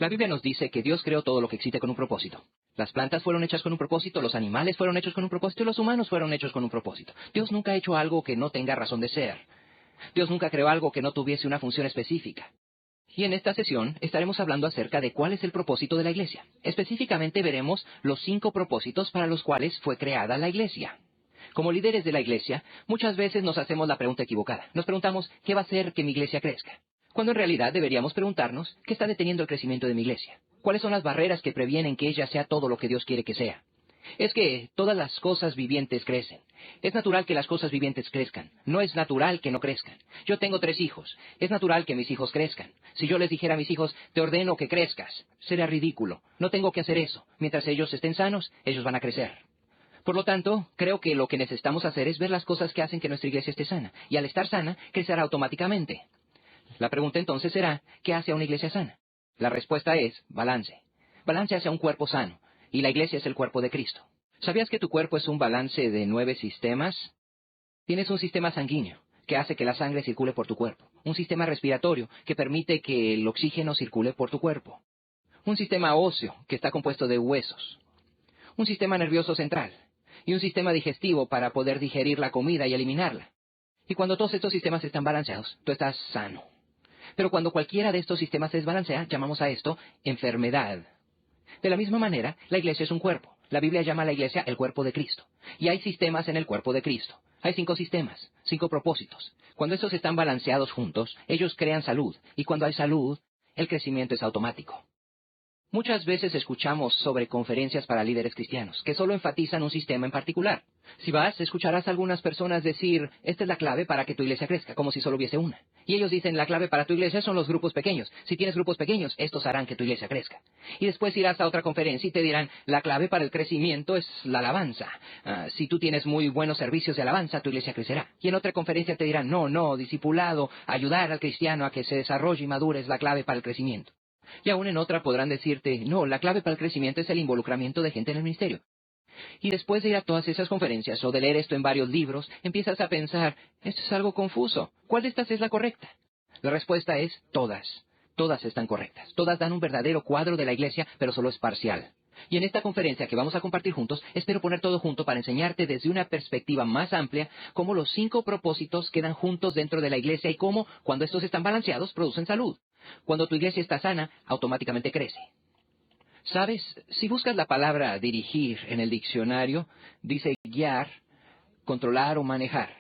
La Biblia nos dice que Dios creó todo lo que existe con un propósito. Las plantas fueron hechas con un propósito, los animales fueron hechos con un propósito y los humanos fueron hechos con un propósito. Dios nunca ha hecho algo que no tenga razón de ser. Dios nunca creó algo que no tuviese una función específica. Y en esta sesión estaremos hablando acerca de cuál es el propósito de la iglesia. Específicamente veremos los 5 propósitos para los cuales fue creada la iglesia. Como líderes de la iglesia, muchas veces nos hacemos la pregunta equivocada. Nos preguntamos, ¿qué va a hacer que mi iglesia crezca? Cuando en realidad deberíamos preguntarnos, ¿qué está deteniendo el crecimiento de mi iglesia? ¿Cuáles son las barreras que previenen que ella sea todo lo que Dios quiere que sea? Es que todas las cosas vivientes crecen. Es natural que las cosas vivientes crezcan. No es natural que no crezcan. Yo tengo 3 hijos. Es natural que mis hijos crezcan. Si yo les dijera a mis hijos, te ordeno que crezcas, sería ridículo. No tengo que hacer eso. Mientras ellos estén sanos, ellos van a crecer. Por lo tanto, creo que lo que necesitamos hacer es ver las cosas que hacen que nuestra iglesia esté sana. Y al estar sana, crecerá automáticamente. La pregunta entonces será, ¿qué hace a una iglesia sana? La respuesta es balance. Balance hacia un cuerpo sano. Y la iglesia es el cuerpo de Cristo. ¿Sabías que tu cuerpo es un balance de 9 sistemas? Tienes un sistema sanguíneo, que hace que la sangre circule por tu cuerpo. Un sistema respiratorio, que permite que el oxígeno circule por tu cuerpo. Un sistema óseo, que está compuesto de huesos. Un sistema nervioso central. Y un sistema digestivo para poder digerir la comida y eliminarla. Y cuando todos estos sistemas están balanceados, tú estás sano. Pero cuando cualquiera de estos sistemas se desbalancea, llamamos a esto enfermedad. De la misma manera, la iglesia es un cuerpo. La Biblia llama a la iglesia el cuerpo de Cristo. Y hay sistemas en el cuerpo de Cristo. Hay 5 sistemas, 5 propósitos. Cuando estos están balanceados juntos, ellos crean salud. Y cuando hay salud, el crecimiento es automático. Muchas veces escuchamos sobre conferencias para líderes cristianos, que solo enfatizan un sistema en particular. Si vas, escucharás a algunas personas decir, esta es la clave para que tu iglesia crezca, como si solo hubiese una. Y ellos dicen, la clave para tu iglesia son los grupos pequeños. Si tienes grupos pequeños, estos harán que tu iglesia crezca. Y después irás a otra conferencia y te dirán, la clave para el crecimiento es la alabanza. Si tú tienes muy buenos servicios de alabanza, tu iglesia crecerá. Y en otra conferencia te dirán, no, discipulado, ayudar al cristiano a que se desarrolle y madure es la clave para el crecimiento. Y aún en otra podrán decirte, no, la clave para el crecimiento es el involucramiento de gente en el ministerio. Y después de ir a todas esas conferencias o de leer esto en varios libros, empiezas a pensar, esto es algo confuso. ¿Cuál de estas es la correcta? La respuesta es todas. Todas están correctas. Todas dan un verdadero cuadro de la iglesia, pero solo es parcial. Y en esta conferencia que vamos a compartir juntos, espero poner todo junto para enseñarte desde una perspectiva más amplia cómo los 5 propósitos quedan juntos dentro de la iglesia y cómo, cuando estos están balanceados, producen salud. Cuando tu iglesia está sana, automáticamente crece. ¿Sabes? Si buscas la palabra dirigir en el diccionario, dice guiar, controlar o manejar.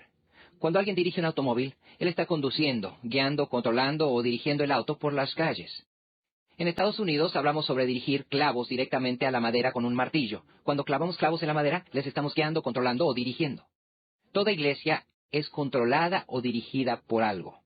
Cuando alguien dirige un automóvil, él está conduciendo, guiando, controlando o dirigiendo el auto por las calles. En Estados Unidos hablamos sobre dirigir clavos directamente a la madera con un martillo. Cuando clavamos clavos en la madera, les estamos guiando, controlando o dirigiendo. Toda iglesia es controlada o dirigida por algo.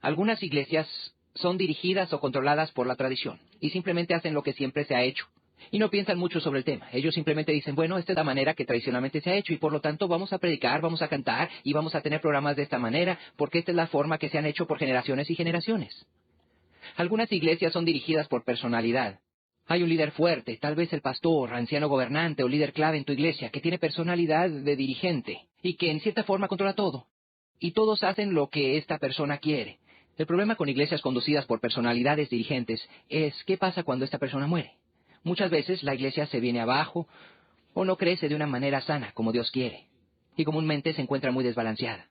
Algunas iglesias son dirigidas o controladas por la tradición y simplemente hacen lo que siempre se ha hecho. Y no piensan mucho sobre el tema. Ellos simplemente dicen, bueno, esta es la manera que tradicionalmente se ha hecho y por lo tanto vamos a predicar, vamos a cantar y vamos a tener programas de esta manera porque esta es la forma que se han hecho por generaciones y generaciones. Algunas iglesias son dirigidas por personalidad. Hay un líder fuerte, tal vez el pastor, anciano gobernante o líder clave en tu iglesia que tiene personalidad de dirigente y que en cierta forma controla todo. Y todos hacen lo que esta persona quiere. El problema con iglesias conducidas por personalidades dirigentes es qué pasa cuando esta persona muere. Muchas veces la iglesia se viene abajo o no crece de una manera sana como Dios quiere. Y comúnmente se encuentra muy desbalanceada.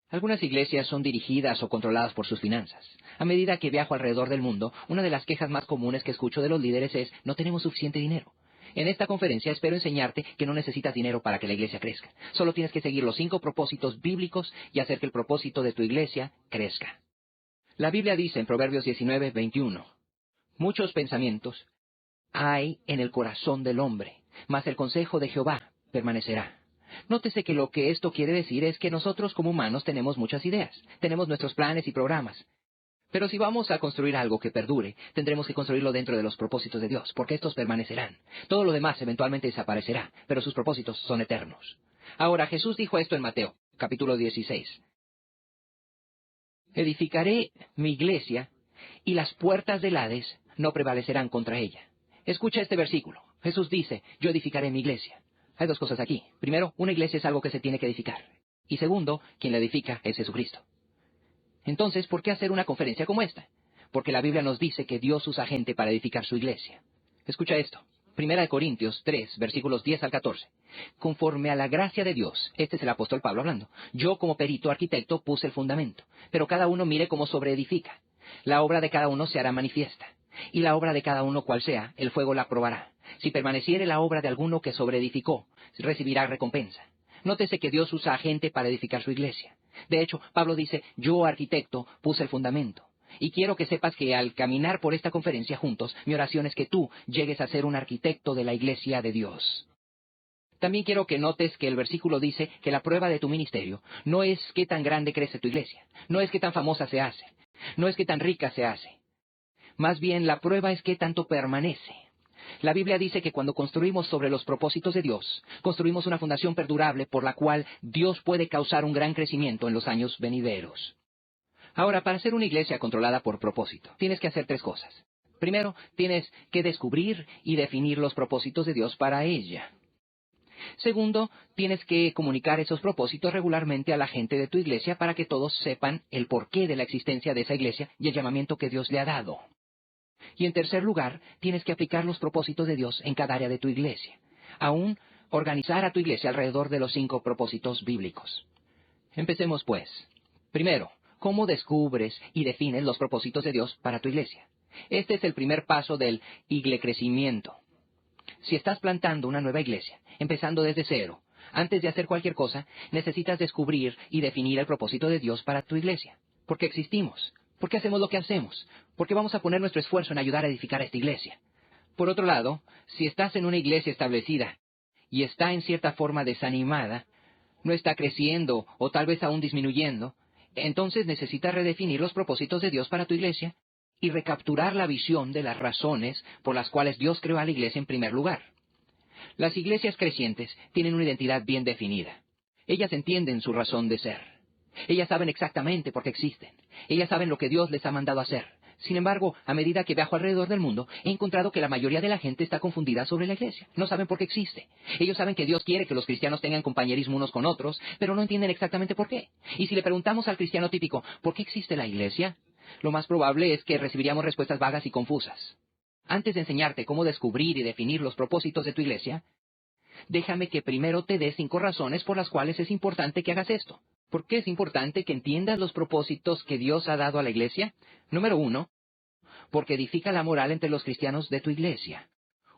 Algunas iglesias son dirigidas o controladas por sus finanzas. A medida que viajo alrededor del mundo, una de las quejas más comunes que escucho de los líderes es, no tenemos suficiente dinero. En esta conferencia espero enseñarte que no necesitas dinero para que la iglesia crezca. Solo tienes que seguir los 5 propósitos bíblicos y hacer que el propósito de tu iglesia crezca. La Biblia dice en Proverbios 19:21, muchos pensamientos hay en el corazón del hombre, mas el consejo de Jehová permanecerá. Nótese que lo que esto quiere decir es que nosotros como humanos tenemos muchas ideas, tenemos nuestros planes y programas. Pero si vamos a construir algo que perdure, tendremos que construirlo dentro de los propósitos de Dios, porque estos permanecerán. Todo lo demás eventualmente desaparecerá, pero sus propósitos son eternos. Ahora, Jesús dijo esto en Mateo, capítulo 16. Edificaré mi iglesia, y las puertas del Hades no prevalecerán contra ella. Escucha este versículo. Jesús dice, yo edificaré mi iglesia. Hay 2 cosas aquí. Primero, una iglesia es algo que se tiene que edificar. Y segundo, quien la edifica es Jesucristo. Entonces, ¿por qué hacer una conferencia como esta? porque la Biblia nos dice que Dios usa gente para edificar su iglesia. Escucha esto. 1 Corintios 3, versículos 10 al 14. Conforme a la gracia de Dios, este es el apóstol Pablo hablando, yo como perito arquitecto puse el fundamento, pero cada uno mire cómo sobreedifica. La obra de cada uno se hará manifiesta, y la obra de cada uno cual sea, el fuego la probará. Si permaneciere la obra de alguno que sobreedificó, recibirá recompensa. Nótese que Dios usa a gente para edificar su iglesia. De hecho, Pablo dice, yo arquitecto puse el fundamento. Y quiero que sepas que al caminar por esta conferencia juntos, mi oración es que tú llegues a ser un arquitecto de la iglesia de Dios. También quiero que notes que el versículo dice que la prueba de tu ministerio no es qué tan grande crece tu iglesia, no es qué tan famosa se hace, no es qué tan rica se hace. Más bien, la prueba es qué tanto permanece. La Biblia dice que cuando construimos sobre los propósitos de Dios, construimos una fundación perdurable por la cual Dios puede causar un gran crecimiento en los años venideros. Ahora, para ser una iglesia controlada por propósito, tienes que hacer tres cosas. Primero, tienes que descubrir y definir los propósitos de Dios para ella. Segundo, tienes que comunicar esos propósitos regularmente a la gente de tu iglesia para que todos sepan el porqué de la existencia de esa iglesia y el llamamiento que Dios le ha dado. Y en tercer lugar, tienes que aplicar los propósitos de Dios en cada área de tu iglesia. Aún, organizar a tu iglesia alrededor de los 5 propósitos bíblicos. Empecemos pues. Primero, ¿cómo descubres y defines los propósitos de Dios para tu iglesia? Este es el primer paso del iglecrecimiento. Si estás plantando una nueva iglesia, empezando desde cero, antes de hacer cualquier cosa, necesitas descubrir y definir el propósito de Dios para tu iglesia. ¿Por qué existimos? ¿Por qué hacemos lo que hacemos? ¿Por qué vamos a poner nuestro esfuerzo en ayudar a edificar esta iglesia? Por otro lado, si estás en una iglesia establecida y está en cierta forma desanimada, no está creciendo o tal vez aún disminuyendo, entonces necesitas redefinir los propósitos de Dios para tu iglesia y recapturar la visión de las razones por las cuales Dios creó a la iglesia en primer lugar. Las iglesias crecientes tienen una identidad bien definida. Ellas entienden su razón de ser. Ellas saben exactamente por qué existen. Ellas saben lo que Dios les ha mandado hacer. Sin embargo, a medida que viajo alrededor del mundo, he encontrado que la mayoría de la gente está confundida sobre la iglesia. No saben por qué existe. Ellos saben que Dios quiere que los cristianos tengan compañerismo unos con otros, pero no entienden exactamente por qué. Y si le preguntamos al cristiano típico, ¿por qué existe la iglesia?, lo más probable es que recibiríamos respuestas vagas y confusas. Antes de enseñarte cómo descubrir y definir los propósitos de tu iglesia, déjame que primero te dé 5 razones por las cuales es importante que hagas esto. ¿Por qué es importante que entiendas los propósitos que Dios ha dado a la iglesia? Número 1, porque edifica la moral entre los cristianos de tu iglesia.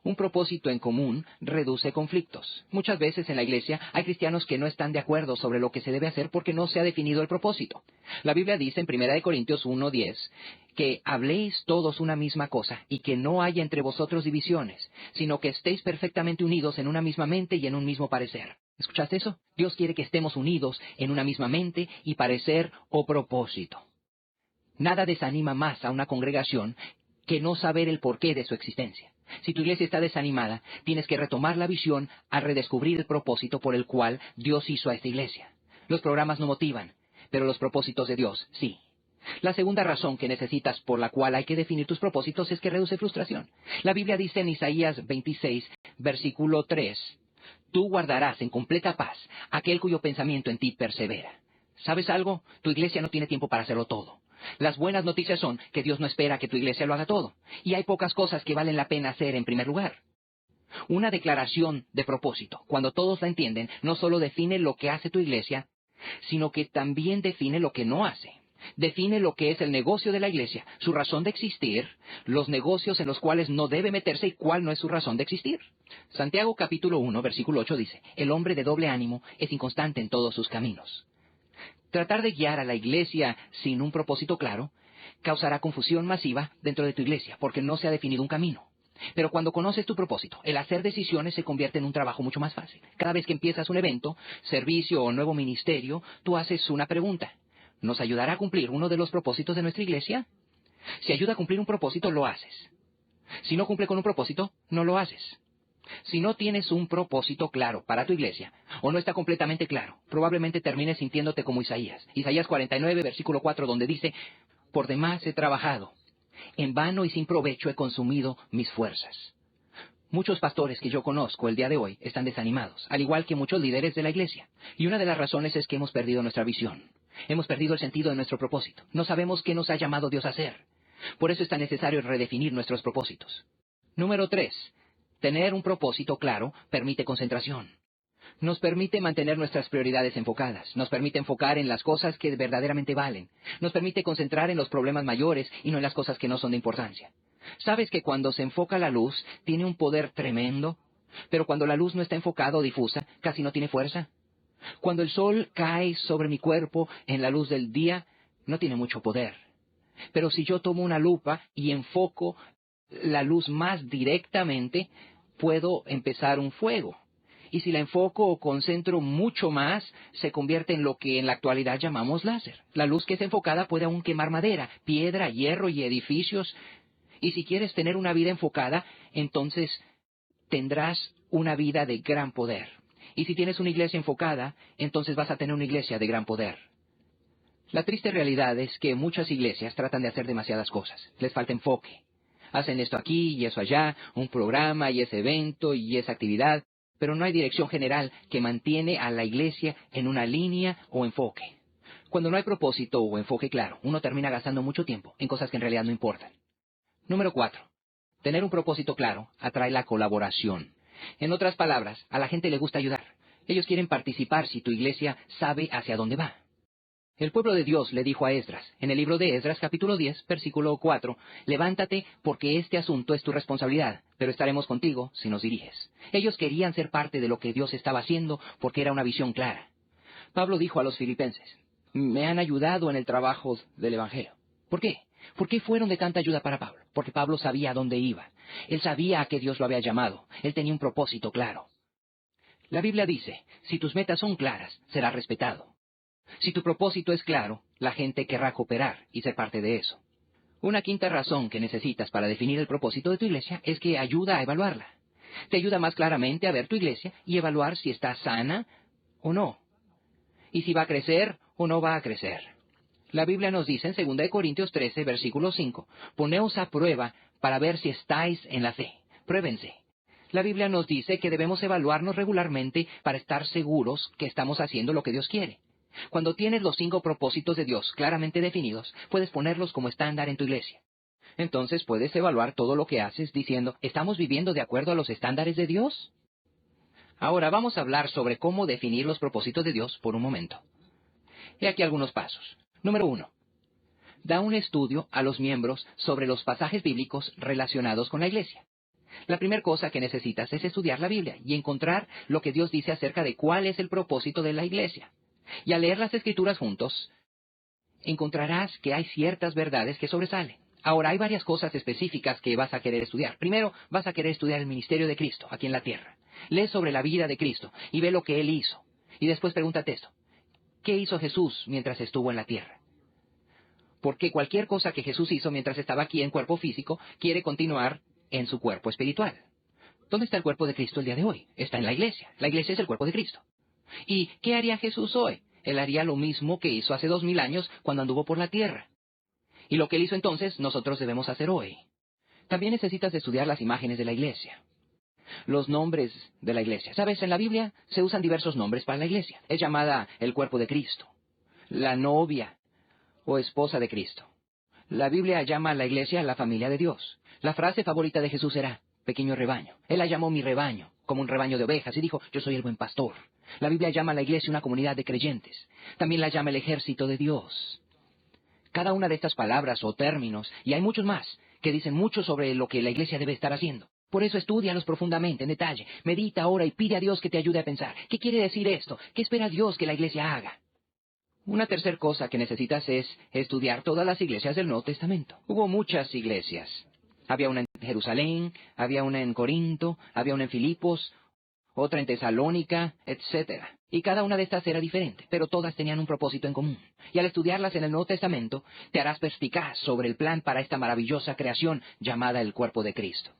Un propósito en común reduce conflictos. Muchas veces en la iglesia hay cristianos que no están de acuerdo sobre lo que se debe hacer porque no se ha definido el propósito. La Biblia dice en 1 Corintios 1:10 que habléis todos una misma cosa y que no haya entre vosotros divisiones, sino que estéis perfectamente unidos en una misma mente y en un mismo parecer. ¿Escuchaste eso? Dios quiere que estemos unidos en una misma mente y parecer o propósito. Nada desanima más a una congregación que no saber el porqué de su existencia. Si tu iglesia está desanimada, tienes que retomar la visión al redescubrir el propósito por el cual Dios hizo a esta iglesia. Los programas no motivan, pero los propósitos de Dios sí. La segunda razón que necesitas por la cual hay que definir tus propósitos es que reduce frustración. La Biblia dice en Isaías 26, versículo 3, tú guardarás en completa paz aquel cuyo pensamiento en ti persevera. ¿Sabes algo? Tu iglesia no tiene tiempo para hacerlo todo. Las buenas noticias son que Dios no espera que tu iglesia lo haga todo. Y hay pocas cosas que valen la pena hacer en primer lugar. Una declaración de propósito, cuando todos la entienden, no solo define lo que hace tu iglesia, sino que también define lo que no hace. Define lo que es el negocio de la iglesia, su razón de existir, los negocios en los cuales no debe meterse y cuál no es su razón de existir. Santiago capítulo 1, versículo 8 dice, el hombre de doble ánimo es inconstante en todos sus caminos. Tratar de guiar a la iglesia sin un propósito claro causará confusión masiva dentro de tu iglesia, porque no se ha definido un camino. Pero cuando conoces tu propósito, el hacer decisiones se convierte en un trabajo mucho más fácil. Cada vez que empiezas un evento, servicio o nuevo ministerio, tú haces una pregunta. ¿Nos ayudará a cumplir uno de los propósitos de nuestra iglesia? Si ayuda a cumplir un propósito, lo haces. Si no cumple con un propósito, no lo haces. Si no tienes un propósito claro para tu iglesia, o no está completamente claro, probablemente termines sintiéndote como Isaías. Isaías 49, versículo 4, donde dice, por demás he trabajado, en vano y sin provecho he consumido mis fuerzas. Muchos pastores que yo conozco el día de hoy están desanimados, al igual que muchos líderes de la iglesia. Y una de las razones es que hemos perdido nuestra visión. Hemos perdido el sentido de nuestro propósito. No sabemos qué nos ha llamado Dios a hacer. Por eso es tan necesario redefinir nuestros propósitos. Número 3. Tener un propósito claro permite concentración. Nos permite mantener nuestras prioridades enfocadas, nos permite enfocar en las cosas que verdaderamente valen, nos permite concentrar en los problemas mayores y no en las cosas que no son de importancia. ¿Sabes que cuando se enfoca la luz tiene un poder tremendo? Pero cuando la luz no está enfocada o difusa, casi no tiene fuerza. Cuando el sol cae sobre mi cuerpo en la luz del día, no tiene mucho poder. Pero si yo tomo una lupa y enfoco la luz más directamente, puedo empezar un fuego. Y si la enfoco o concentro mucho más, se convierte en lo que en la actualidad llamamos láser. La luz que es enfocada puede aún quemar madera, piedra, hierro y edificios. Y si quieres tener una vida enfocada, entonces tendrás una vida de gran poder. Y si tienes una iglesia enfocada, entonces vas a tener una iglesia de gran poder. La triste realidad es que muchas iglesias tratan de hacer demasiadas cosas. Les falta enfoque. Hacen esto aquí y eso allá, un programa y ese evento y esa actividad, pero no hay dirección general que mantiene a la iglesia en una línea o enfoque. Cuando no hay propósito o enfoque claro, uno termina gastando mucho tiempo en cosas que en realidad no importan. Número 4. Tener un propósito claro atrae la colaboración. En otras palabras, a la gente le gusta ayudar. Ellos quieren participar si tu iglesia sabe hacia dónde va. El pueblo de Dios le dijo a Esdras, en el libro de Esdras, capítulo 10, versículo 4, levántate porque este asunto es tu responsabilidad, pero estaremos contigo si nos diriges. Ellos querían ser parte de lo que Dios estaba haciendo porque era una visión clara. Pablo dijo a los filipenses, me han ayudado en el trabajo del Evangelio. ¿Por qué? ¿Por qué fueron de tanta ayuda para Pablo? Porque Pablo sabía a dónde iba. Él sabía a qué Dios lo había llamado. Él tenía un propósito claro. La Biblia dice, si tus metas son claras, serás respetado. Si tu propósito es claro, la gente querrá cooperar y ser parte de eso. Una quinta razón que necesitas para definir el propósito de tu iglesia es que ayuda a evaluarla. Te ayuda más claramente a ver tu iglesia y evaluar si está sana o no. Y si va a crecer o no va a crecer. La Biblia nos dice en 2 Corintios 13, versículo 5, poneos a prueba para ver si estáis en la fe. Pruébense. La Biblia nos dice que debemos evaluarnos regularmente para estar seguros que estamos haciendo lo que Dios quiere. Cuando tienes los 5 propósitos de Dios claramente definidos, puedes ponerlos como estándar en tu iglesia. Entonces puedes evaluar todo lo que haces diciendo, ¿estamos viviendo de acuerdo a los estándares de Dios? Ahora vamos a hablar sobre cómo definir los propósitos de Dios por un momento. He aquí algunos pasos. Número 1. Da un estudio a los miembros sobre los pasajes bíblicos relacionados con la iglesia. La primera cosa que necesitas es estudiar la Biblia y encontrar lo que Dios dice acerca de cuál es el propósito de la iglesia. Y al leer las Escrituras juntos, encontrarás que hay ciertas verdades que sobresalen. Ahora, hay varias cosas específicas que vas a querer estudiar. Primero, vas a querer estudiar el ministerio de Cristo aquí en la tierra. Lee sobre la vida de Cristo y ve lo que Él hizo. Y después pregúntate esto. ¿Qué hizo Jesús mientras estuvo en la tierra? Porque cualquier cosa que Jesús hizo mientras estaba aquí en cuerpo físico, quiere continuar en su cuerpo espiritual. ¿Dónde está el cuerpo de Cristo el día de hoy? Está en la iglesia. La iglesia es el cuerpo de Cristo. ¿Y qué haría Jesús hoy? Él haría lo mismo que hizo hace 2000 años cuando anduvo por la tierra. Y lo que Él hizo entonces, nosotros debemos hacer hoy. También necesitas estudiar las imágenes de la iglesia. Los nombres de la iglesia. ¿Sabes? En la Biblia se usan diversos nombres para la iglesia. Es llamada el cuerpo de Cristo, la novia o esposa de Cristo. La Biblia llama a la iglesia la familia de Dios. La frase favorita de Jesús era, pequeño rebaño. Él la llamó mi rebaño, como un rebaño de ovejas, y dijo, yo soy el buen pastor. La Biblia llama a la iglesia una comunidad de creyentes. También la llama el ejército de Dios. Cada una de estas palabras o términos, y hay muchos más, que dicen mucho sobre lo que la iglesia debe estar haciendo. Por eso estúdialos profundamente, en detalle. Medita ahora y pide a Dios que te ayude a pensar. ¿Qué quiere decir esto? ¿Qué espera Dios que la iglesia haga? Una tercera cosa que necesitas es estudiar todas las iglesias del Nuevo Testamento. Hubo muchas iglesias. Había una en Jerusalén, había una en Corinto, había una en Filipos, otra en Tesalónica, etc. Y cada una de estas era diferente, pero todas tenían un propósito en común. Y al estudiarlas en el Nuevo Testamento, te harás perspicaz sobre el plan para esta maravillosa creación llamada el cuerpo de Cristo.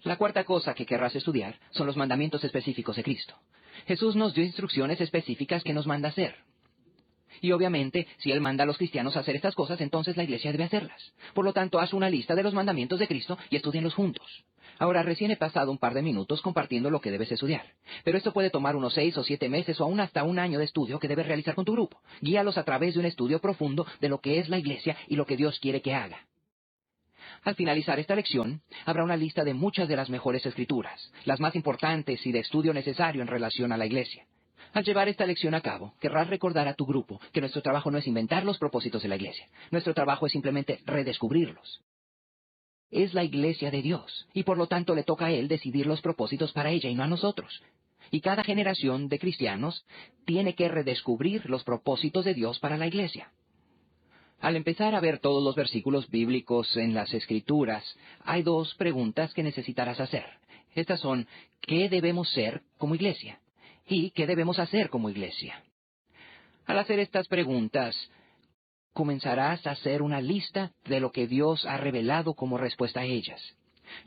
La cuarta cosa que querrás estudiar son los mandamientos específicos de Cristo. Jesús nos dio instrucciones específicas que nos manda hacer. Y obviamente, si Él manda a los cristianos a hacer estas cosas, entonces la iglesia debe hacerlas. Por lo tanto, haz una lista de los mandamientos de Cristo y estúdienlos juntos. Ahora, recién he pasado un par de minutos compartiendo lo que debes estudiar, pero esto puede tomar unos 6 o 7 meses o aún hasta un año de estudio que debes realizar con tu grupo. Guíalos a través de un estudio profundo de lo que es la iglesia y lo que Dios quiere que haga. Al finalizar esta lección, habrá una lista de muchas de las mejores escrituras, las más importantes y de estudio necesario en relación a la iglesia. Al llevar esta lección a cabo, querrás recordar a tu grupo que nuestro trabajo no es inventar los propósitos de la iglesia. Nuestro trabajo es simplemente redescubrirlos. Es la iglesia de Dios, y por lo tanto le toca a Él decidir los propósitos para ella y no a nosotros. Y cada generación de cristianos tiene que redescubrir los propósitos de Dios para la iglesia. Al empezar a ver todos los versículos bíblicos en las Escrituras, hay 2 preguntas que necesitarás hacer. Estas son, ¿qué debemos ser como iglesia? ¿Y qué debemos hacer como iglesia? Al hacer estas preguntas, comenzarás a hacer una lista de lo que Dios ha revelado como respuesta a ellas.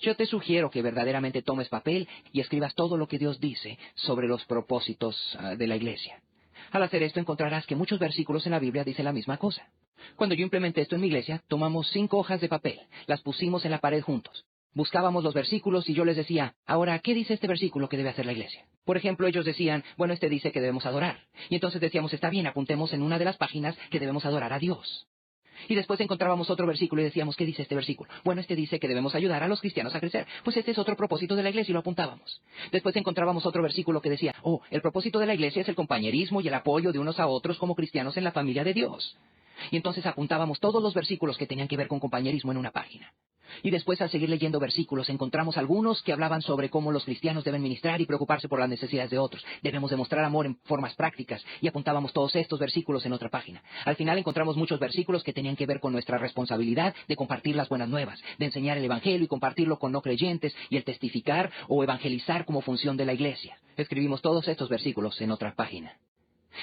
Yo te sugiero que verdaderamente tomes papel y escribas todo lo que Dios dice sobre los propósitos de la iglesia. Al hacer esto encontrarás que muchos versículos en la Biblia dicen la misma cosa. Cuando yo implementé esto en mi iglesia, tomamos 5 hojas de papel, las pusimos en la pared juntos. Buscábamos los versículos y yo les decía, ahora, ¿qué dice este versículo que debe hacer la iglesia? Por ejemplo, ellos decían, bueno, este dice que debemos adorar. Y entonces decíamos, está bien, apuntemos en una de las páginas que debemos adorar a Dios. Y después encontrábamos otro versículo y decíamos, ¿qué dice este versículo? Bueno, este dice que debemos ayudar a los cristianos a crecer. Pues este es otro propósito de la iglesia y lo apuntábamos. Después encontrábamos otro versículo que decía, el propósito de la iglesia es el compañerismo y el apoyo de unos a otros como cristianos en la familia de Dios. Y entonces apuntábamos todos los versículos que tenían que ver con compañerismo en una página. Y después, al seguir leyendo versículos, encontramos algunos que hablaban sobre cómo los cristianos deben ministrar y preocuparse por las necesidades de otros. Debemos demostrar amor en formas prácticas, y apuntábamos todos estos versículos en otra página. Al final encontramos muchos versículos que tenían que ver con nuestra responsabilidad de compartir las buenas nuevas, de enseñar el evangelio y compartirlo con no creyentes, y el testificar o evangelizar como función de la iglesia. Escribimos todos estos versículos en otra página.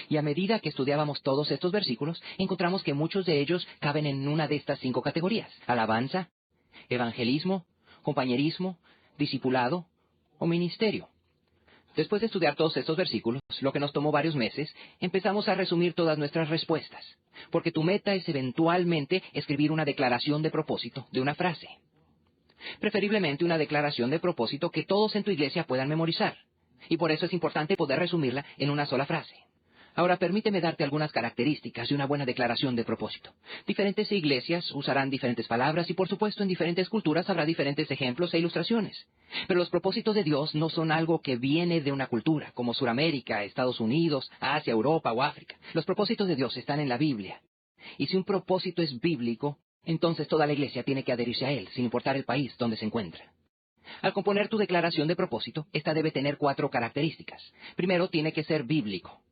Y a medida que estudiábamos todos estos versículos, encontramos que muchos de ellos caben en una de estas 5 categorías: alabanza, evangelismo, compañerismo, discipulado o ministerio. Después de estudiar todos estos versículos, lo que nos tomó varios meses, empezamos a resumir todas nuestras respuestas, porque tu meta es eventualmente escribir una declaración de propósito de una frase. Preferiblemente una declaración de propósito que todos en tu iglesia puedan memorizar, y por eso es importante poder resumirla en una sola frase. Ahora, permíteme darte algunas características de una buena declaración de propósito. Diferentes iglesias usarán diferentes palabras y, por supuesto, en diferentes culturas habrá diferentes ejemplos e ilustraciones. Pero los propósitos de Dios no son algo que viene de una cultura, como Suramérica, Estados Unidos, Asia, Europa o África. Los propósitos de Dios están en la Biblia. Y si un propósito es bíblico, entonces toda la iglesia tiene que adherirse a él, sin importar el país donde se encuentra. Al componer tu declaración de propósito, esta debe tener 4 características. Primero, tiene que ser bíblico.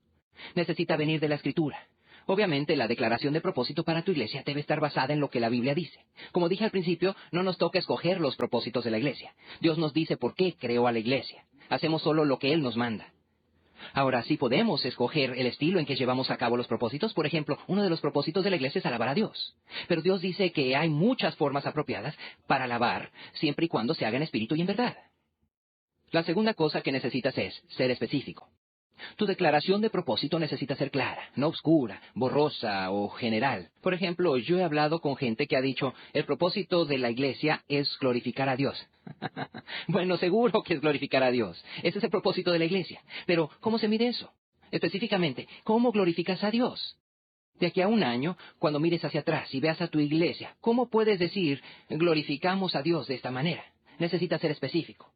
Necesita venir de la Escritura. Obviamente, la declaración de propósito para tu iglesia debe estar basada en lo que la Biblia dice. Como dije al principio, no nos toca escoger los propósitos de la iglesia. Dios nos dice por qué creó a la iglesia. Hacemos solo lo que Él nos manda. Ahora, sí podemos escoger el estilo en que llevamos a cabo los propósitos. Por ejemplo, uno de los propósitos de la iglesia es alabar a Dios. Pero Dios dice que hay muchas formas apropiadas para alabar, siempre y cuando se haga en espíritu y en verdad. La segunda cosa que necesitas es ser específico. Tu declaración de propósito necesita ser clara, no oscura, borrosa o general. Por ejemplo, yo he hablado con gente que ha dicho, el propósito de la iglesia es glorificar a Dios. Bueno, seguro que es glorificar a Dios. Ese es el propósito de la iglesia. Pero, ¿cómo se mide eso? Específicamente, ¿cómo glorificas a Dios? De aquí a un año, cuando mires hacia atrás y veas a tu iglesia, ¿cómo puedes decir, glorificamos a Dios de esta manera? Necesitas ser específico.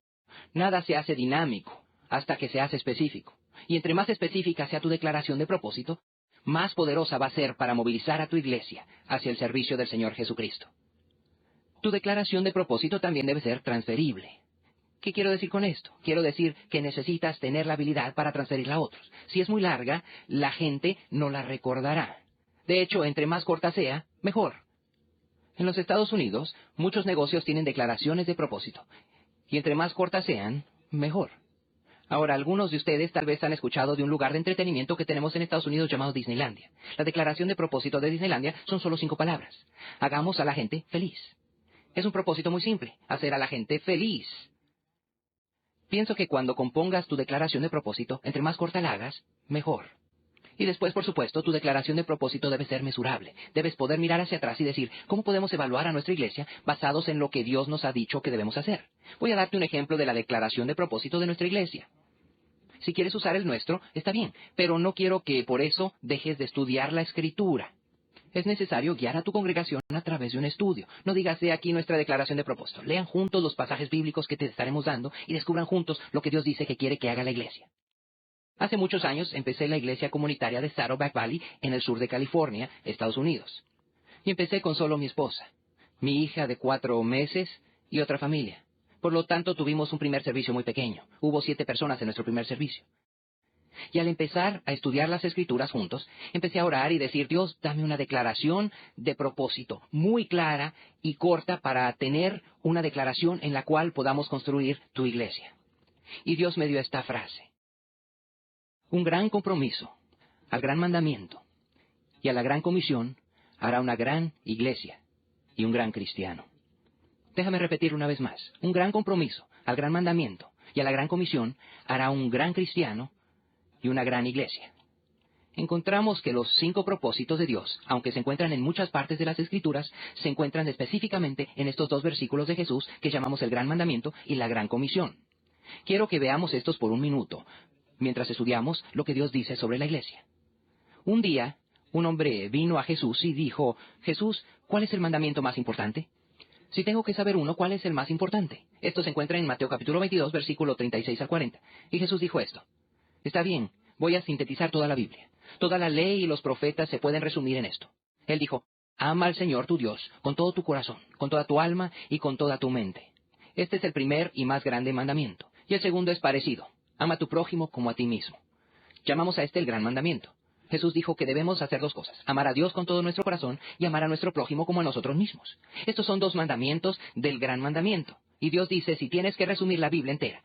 Nada se hace dinámico hasta que se hace específico. Y entre más específica sea tu declaración de propósito, más poderosa va a ser para movilizar a tu iglesia hacia el servicio del Señor Jesucristo. Tu declaración de propósito también debe ser transferible. ¿Qué quiero decir con esto? Quiero decir que necesitas tener la habilidad para transferirla a otros. Si es muy larga, la gente no la recordará. De hecho, entre más corta sea, mejor. En los Estados Unidos, muchos negocios tienen declaraciones de propósito. Y entre más cortas sean, mejor. Ahora, algunos de ustedes tal vez han escuchado de un lugar de entretenimiento que tenemos en Estados Unidos llamado Disneylandia. La declaración de propósito de Disneylandia son solo 5 palabras. Hagamos a la gente feliz. Es un propósito muy simple, hacer a la gente feliz. Pienso que cuando compongas tu declaración de propósito, entre más corta la hagas, mejor. Y después, por supuesto, tu declaración de propósito debe ser mesurable. Debes poder mirar hacia atrás y decir, ¿cómo podemos evaluar a nuestra iglesia basados en lo que Dios nos ha dicho que debemos hacer? Voy a darte un ejemplo de la declaración de propósito de nuestra iglesia. Si quieres usar el nuestro, está bien, pero no quiero que por eso dejes de estudiar la Escritura. Es necesario guiar a tu congregación a través de un estudio. No digas, he aquí nuestra declaración de propósito. Lean juntos los pasajes bíblicos que te estaremos dando y descubran juntos lo que Dios dice que quiere que haga la iglesia. Hace muchos años empecé la iglesia comunitaria de Saddleback Valley en el sur de California, Estados Unidos. Y empecé con solo mi esposa, mi hija de 4 meses y otra familia. Por lo tanto, tuvimos un primer servicio muy pequeño. Hubo 7 personas en nuestro primer servicio. Y al empezar a estudiar las Escrituras juntos, empecé a orar y decir, Dios, dame una declaración de propósito muy clara y corta para tener una declaración en la cual podamos construir tu iglesia. Y Dios me dio esta frase. Un gran compromiso al gran mandamiento y a la gran comisión hará una gran iglesia y un gran cristiano. Déjame repetir una vez más. Un gran compromiso al gran mandamiento y a la gran comisión hará un gran cristiano y una gran iglesia. Encontramos que los 5 propósitos de Dios, aunque se encuentran en muchas partes de las Escrituras, se encuentran específicamente en estos 2 versículos de Jesús que llamamos el gran mandamiento y la gran comisión. Quiero que veamos estos por un minuto, mientras estudiamos lo que Dios dice sobre la iglesia. Un día, un hombre vino a Jesús y dijo, Jesús, ¿cuál es el mandamiento más importante? Si tengo que saber uno, ¿cuál es el más importante? Esto se encuentra en Mateo capítulo 22, versículo 36 al 40. Y Jesús dijo esto. Está bien, voy a sintetizar toda la Biblia. Toda la ley y los profetas se pueden resumir en esto. Él dijo, ama al Señor tu Dios con todo tu corazón, con toda tu alma y con toda tu mente. Este es el primer y más grande mandamiento. Y el segundo es parecido. Ama a tu prójimo como a ti mismo. Llamamos a este el gran mandamiento. Jesús dijo que debemos hacer 2 cosas. Amar a Dios con todo nuestro corazón y amar a nuestro prójimo como a nosotros mismos. Estos son 2 mandamientos del gran mandamiento. Y Dios dice, si tienes que resumir la Biblia entera,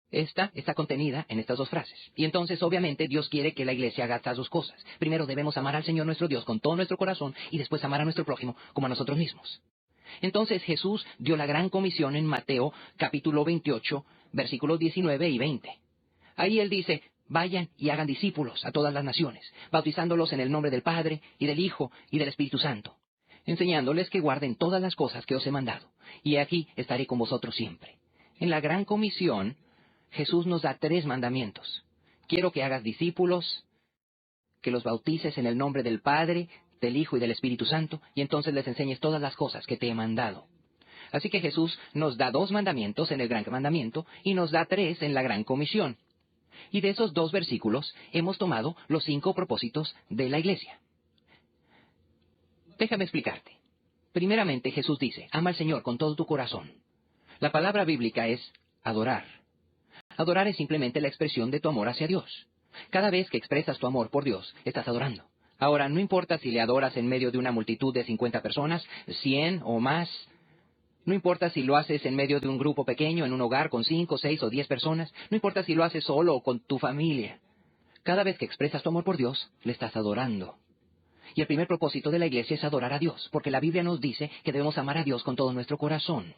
esta está contenida en estas 2 frases. Y entonces, obviamente, Dios quiere que la iglesia haga estas 2 cosas. Primero debemos amar al Señor nuestro Dios con todo nuestro corazón y después amar a nuestro prójimo como a nosotros mismos. Entonces Jesús dio la gran comisión en Mateo capítulo 28, versículos 19 y 20. Ahí Él dice, vayan y hagan discípulos a todas las naciones, bautizándolos en el nombre del Padre, y del Hijo, y del Espíritu Santo, enseñándoles que guarden todas las cosas que os he mandado, y aquí estaré con vosotros siempre. En la gran comisión, Jesús nos da 3 mandamientos. Quiero que hagas discípulos, que los bautices en el nombre del Padre, del Hijo y del Espíritu Santo, y entonces les enseñes todas las cosas que te he mandado. Así que Jesús nos da 2 mandamientos en el gran mandamiento, y nos da 3 en la gran comisión. Y de esos 2 versículos hemos tomado los 5 propósitos de la iglesia. Déjame explicarte. Primeramente Jesús dice, ama al Señor con todo tu corazón. La palabra bíblica es adorar. Adorar es simplemente la expresión de tu amor hacia Dios. Cada vez que expresas tu amor por Dios, estás adorando. Ahora, no importa si le adoras en medio de una multitud de 50 personas, 100 o más. No importa si lo haces en medio de un grupo pequeño, en un hogar con 5, 6 o 10 personas. No importa si lo haces solo o con tu familia. Cada vez que expresas tu amor por Dios, le estás adorando. Y el primer propósito de la iglesia es adorar a Dios, porque la Biblia nos dice que debemos amar a Dios con todo nuestro corazón.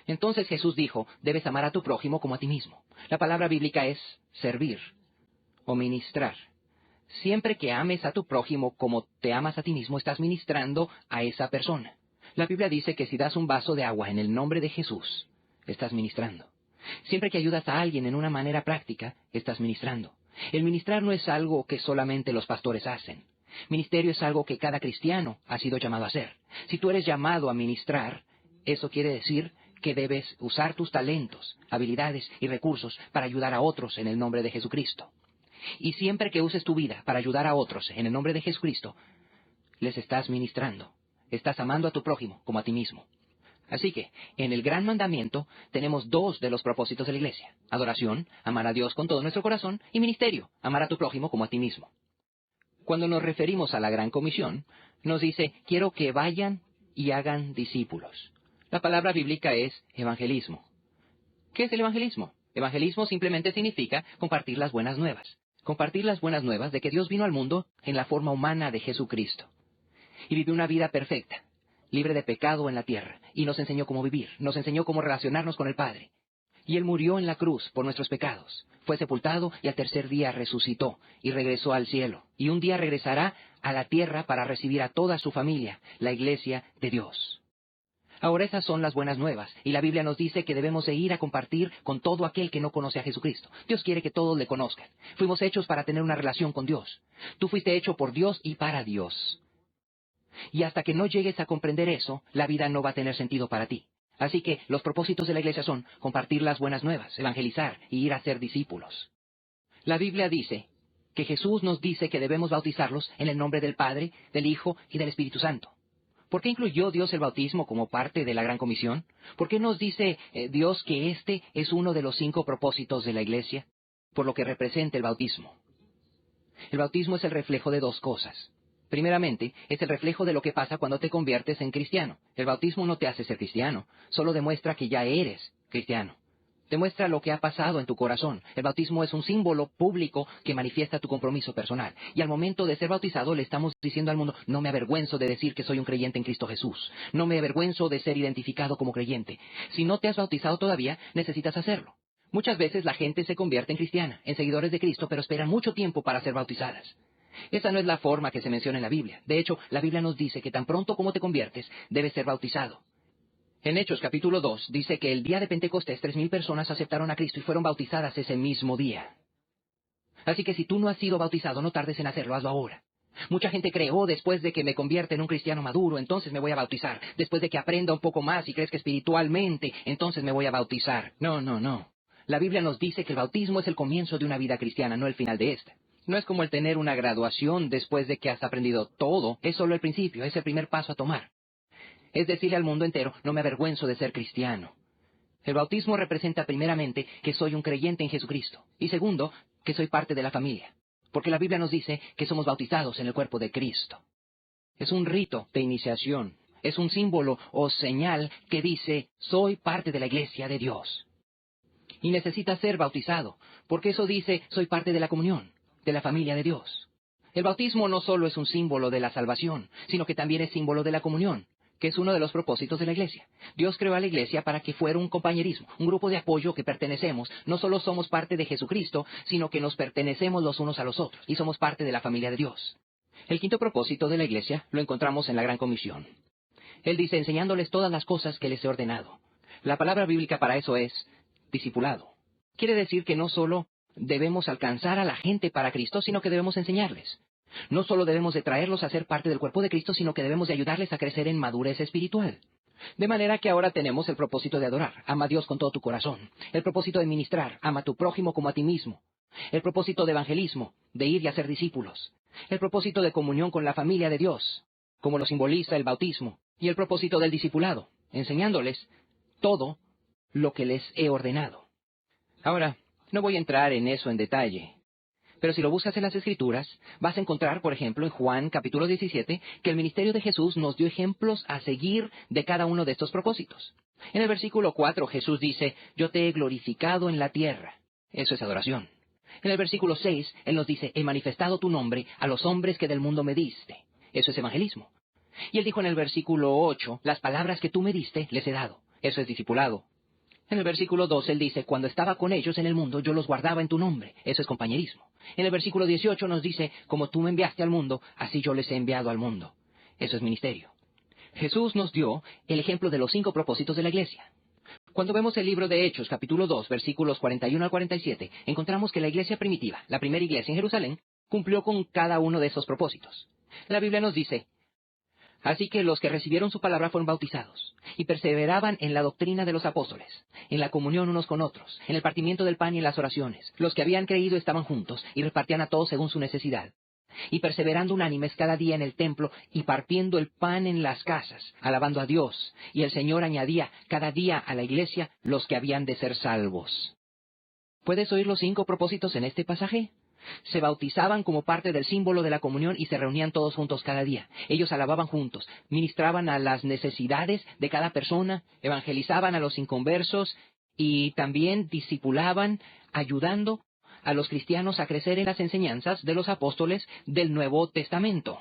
Entonces Jesús dijo, debes amar a tu prójimo como a ti mismo. La palabra bíblica es servir o ministrar. Siempre que ames a tu prójimo como te amas a ti mismo, estás ministrando a esa persona. La Biblia dice que si das un vaso de agua en el nombre de Jesús, estás ministrando. Siempre que ayudas a alguien en una manera práctica, estás ministrando. El ministrar no es algo que solamente los pastores hacen. Ministerio es algo que cada cristiano ha sido llamado a hacer. Si tú eres llamado a ministrar, eso quiere decir que debes usar tus talentos, habilidades y recursos para ayudar a otros en el nombre de Jesucristo. Y siempre que uses tu vida para ayudar a otros en el nombre de Jesucristo, les estás ministrando. Estás amando a tu prójimo como a ti mismo. Así que, en el gran mandamiento, tenemos 2 de los propósitos de la iglesia. Adoración, amar a Dios con todo nuestro corazón, y ministerio, amar a tu prójimo como a ti mismo. Cuando nos referimos a la gran comisión, nos dice, quiero que vayan y hagan discípulos. La palabra bíblica es evangelismo. ¿Qué es el evangelismo? Evangelismo simplemente significa compartir las buenas nuevas. Compartir las buenas nuevas de que Dios vino al mundo en la forma humana de Jesucristo. Y vivió una vida perfecta, libre de pecado en la tierra, y nos enseñó cómo vivir, nos enseñó cómo relacionarnos con el Padre. Y Él murió en la cruz por nuestros pecados. Fue sepultado y al tercer día resucitó y regresó al cielo. Y un día regresará a la tierra para recibir a toda su familia, la iglesia de Dios. Ahora esas son las buenas nuevas, y la Biblia nos dice que debemos de ir a compartir con todo aquel que no conoce a Jesucristo. Dios quiere que todos le conozcan. Fuimos hechos para tener una relación con Dios. Tú fuiste hecho por Dios y para Dios. Y hasta que no llegues a comprender eso, la vida no va a tener sentido para ti. Así que los propósitos de la iglesia son compartir las buenas nuevas, evangelizar y ir a ser discípulos. La Biblia dice que Jesús nos dice que debemos bautizarlos en el nombre del Padre, del Hijo y del Espíritu Santo. ¿Por qué incluyó Dios el bautismo como parte de la Gran Comisión? ¿Por qué nos dice Dios que este es uno de los 5 propósitos de la iglesia? Por lo que representa el bautismo. El bautismo es el reflejo de 2 cosas. Primeramente, es el reflejo de lo que pasa cuando te conviertes en cristiano. El bautismo no te hace ser cristiano, solo demuestra que ya eres cristiano. Demuestra lo que ha pasado en tu corazón. El bautismo es un símbolo público que manifiesta tu compromiso personal. Y al momento de ser bautizado le estamos diciendo al mundo, no me avergüenzo de decir que soy un creyente en Cristo Jesús. No me avergüenzo de ser identificado como creyente. Si no te has bautizado todavía, necesitas hacerlo. Muchas veces la gente se convierte en cristiana, en seguidores de Cristo, pero esperan mucho tiempo para ser bautizadas. Esa no es la forma que se menciona en la Biblia. De hecho, la Biblia nos dice que tan pronto como te conviertes, debes ser bautizado. En Hechos capítulo 2 dice que el día de Pentecostés 3,000 personas aceptaron a Cristo y fueron bautizadas ese mismo día. Así que si tú no has sido bautizado, no tardes en hacerlo, hazlo ahora. Mucha gente cree, después de que me convierta en un cristiano maduro, entonces me voy a bautizar. Después de que aprenda un poco más y crezca espiritualmente, entonces me voy a bautizar. No. La Biblia nos dice que el bautismo es el comienzo de una vida cristiana, no el final de esta. No es como el tener una graduación después de que has aprendido todo, es solo el principio, es el primer paso a tomar. Es decirle al mundo entero, no me avergüenzo de ser cristiano. El bautismo representa primeramente que soy un creyente en Jesucristo. Y segundo, que soy parte de la familia. Porque la Biblia nos dice que somos bautizados en el cuerpo de Cristo. Es un rito de iniciación. Es un símbolo o señal que dice, soy parte de la iglesia de Dios. Y necesitas ser bautizado, porque eso dice, soy parte de la comunión, de la familia de Dios. El bautismo no solo es un símbolo de la salvación, sino que también es símbolo de la comunión, que es uno de los propósitos de la iglesia. Dios creó a la iglesia para que fuera un compañerismo, un grupo de apoyo que pertenecemos. No solo somos parte de Jesucristo, sino que nos pertenecemos los unos a los otros, y somos parte de la familia de Dios. El 5º propósito de la iglesia lo encontramos en la Gran Comisión. Él dice, enseñándoles todas las cosas que les he ordenado. La palabra bíblica para eso es discipulado. Quiere decir que no solo debemos alcanzar a la gente para Cristo, sino que debemos enseñarles. No solo debemos de traerlos a ser parte del cuerpo de Cristo, sino que debemos de ayudarles a crecer en madurez espiritual. De manera que ahora tenemos el propósito de adorar, ama a Dios con todo tu corazón. El propósito de ministrar, ama a tu prójimo como a ti mismo. El propósito de evangelismo, de ir y hacer discípulos. El propósito de comunión con la familia de Dios, como lo simboliza el bautismo. Y el propósito del discipulado, enseñándoles todo lo que les he ordenado. Ahora, no voy a entrar en eso en detalle. Pero si lo buscas en las Escrituras, vas a encontrar, por ejemplo, en Juan capítulo 17, que el ministerio de Jesús nos dio ejemplos a seguir de cada uno de estos propósitos. En el versículo 4 Jesús dice, yo te he glorificado en la tierra. Eso es adoración. En el versículo 6, Él nos dice, he manifestado tu nombre a los hombres que del mundo me diste. Eso es evangelismo. Y Él dijo en el versículo 8, las palabras que tú me diste, les he dado. Eso es discipulado. En el versículo 12 Él dice, cuando estaba con ellos en el mundo, yo los guardaba en tu nombre. Eso es compañerismo. En el versículo 18 nos dice, como tú me enviaste al mundo, así yo les he enviado al mundo. Eso es ministerio. Jesús nos dio el ejemplo de los 5 propósitos de la iglesia. Cuando vemos el libro de Hechos, capítulo 2, versículos 41 al 47, encontramos que la iglesia primitiva, la primera iglesia en Jerusalén, cumplió con cada uno de esos propósitos. La Biblia nos dice, así que los que recibieron su palabra fueron bautizados, y perseveraban en la doctrina de los apóstoles, en la comunión unos con otros, en el partimiento del pan y en las oraciones. Los que habían creído estaban juntos, y repartían a todos según su necesidad. Y perseverando unánimes cada día en el templo, y partiendo el pan en las casas, alabando a Dios, y el Señor añadía cada día a la iglesia los que habían de ser salvos. ¿Puedes oír los 5 propósitos en este pasaje? Se bautizaban como parte del símbolo de la comunión y se reunían todos juntos cada día. Ellos alababan juntos, ministraban a las necesidades de cada persona, evangelizaban a los inconversos y también discipulaban, ayudando a los cristianos a crecer en las enseñanzas de los apóstoles del Nuevo Testamento.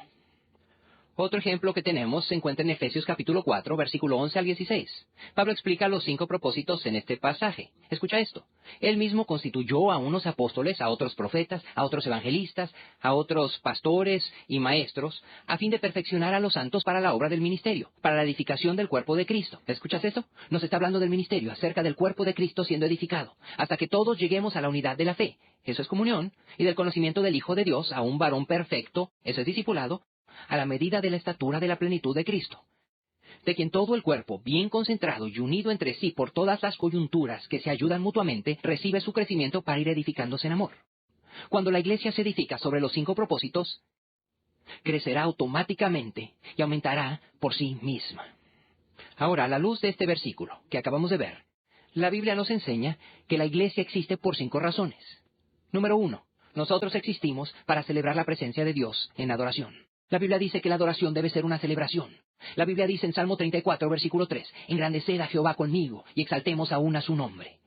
Otro ejemplo que tenemos se encuentra en Efesios capítulo 4, versículo 11 al 16. Pablo explica los 5 propósitos en este pasaje. Escucha esto. Él mismo constituyó a unos apóstoles, a otros profetas, a otros evangelistas, a otros pastores y maestros, a fin de perfeccionar a los santos para la obra del ministerio, para la edificación del cuerpo de Cristo. ¿Escuchas esto? Nos está hablando del ministerio, acerca del cuerpo de Cristo siendo edificado, hasta que todos lleguemos a la unidad de la fe. Eso es comunión, y del conocimiento del Hijo de Dios, a un varón perfecto, eso es discipulado, a la medida de la estatura de la plenitud de Cristo, de quien todo el cuerpo, bien concentrado y unido entre sí por todas las coyunturas que se ayudan mutuamente, recibe su crecimiento para ir edificándose en amor. Cuando la iglesia se edifica sobre los 5 propósitos, crecerá automáticamente y aumentará por sí misma. Ahora, a la luz de este versículo que acabamos de ver, la Biblia nos enseña que la iglesia existe por 5 razones. Número 1, nosotros existimos para celebrar la presencia de Dios en adoración. La Biblia dice que la adoración debe ser una celebración. La Biblia dice en Salmo 34, versículo 3, engrandeced a Jehová conmigo y exaltemos aún a su nombre.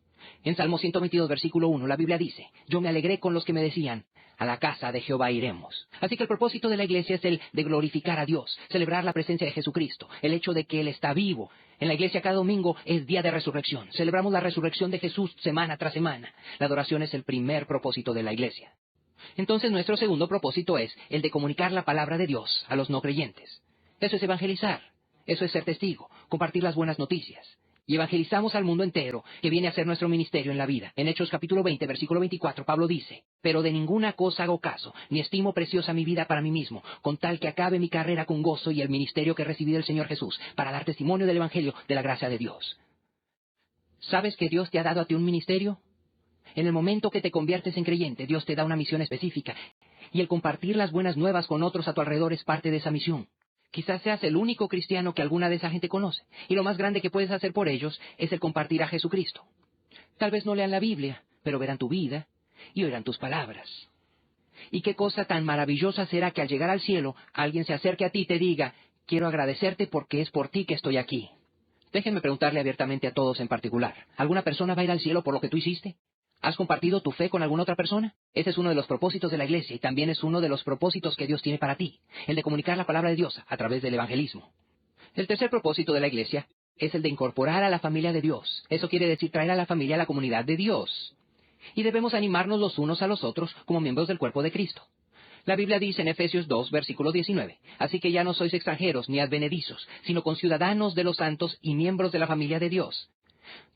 En Salmo 122, versículo 1, la Biblia dice, yo me alegré con los que me decían, a la casa de Jehová iremos. Así que el propósito de la iglesia es el de glorificar a Dios, celebrar la presencia de Jesucristo, el hecho de que Él está vivo. En la iglesia cada domingo es día de resurrección. Celebramos la resurrección de Jesús semana tras semana. La adoración es el primer propósito de la iglesia. Entonces nuestro segundo propósito es el de comunicar la palabra de Dios a los no creyentes. Eso es evangelizar, eso es ser testigo, compartir las buenas noticias. Y evangelizamos al mundo entero, que viene a ser nuestro ministerio en la vida. En Hechos capítulo 20, versículo 24, Pablo dice, pero de ninguna cosa hago caso, ni estimo preciosa mi vida para mí mismo, con tal que acabe mi carrera con gozo y el ministerio que recibí del Señor Jesús, para dar testimonio del Evangelio de la gracia de Dios. ¿Sabes que Dios te ha dado a ti un ministerio? En el momento que te conviertes en creyente, Dios te da una misión específica, y el compartir las buenas nuevas con otros a tu alrededor es parte de esa misión. Quizás seas el único cristiano que alguna de esa gente conoce, y lo más grande que puedes hacer por ellos es el compartir a Jesucristo. Tal vez no lean la Biblia, pero verán tu vida y oirán tus palabras. Y qué cosa tan maravillosa será que al llegar al cielo, alguien se acerque a ti y te diga, quiero agradecerte porque es por ti que estoy aquí. Déjenme preguntarle abiertamente a todos en particular, ¿alguna persona va a ir al cielo por lo que tú hiciste? ¿Has compartido tu fe con alguna otra persona? Ese es uno de los propósitos de la iglesia y también es uno de los propósitos que Dios tiene para ti, el de comunicar la palabra de Dios a través del evangelismo. El tercer propósito de la iglesia es el de incorporar a la familia de Dios. Eso quiere decir traer a la familia a la comunidad de Dios. Y debemos animarnos los unos a los otros como miembros del cuerpo de Cristo. La Biblia dice en Efesios 2, versículo 19, así que ya no sois extranjeros ni advenedizos, sino conciudadanos de los santos y miembros de la familia de Dios.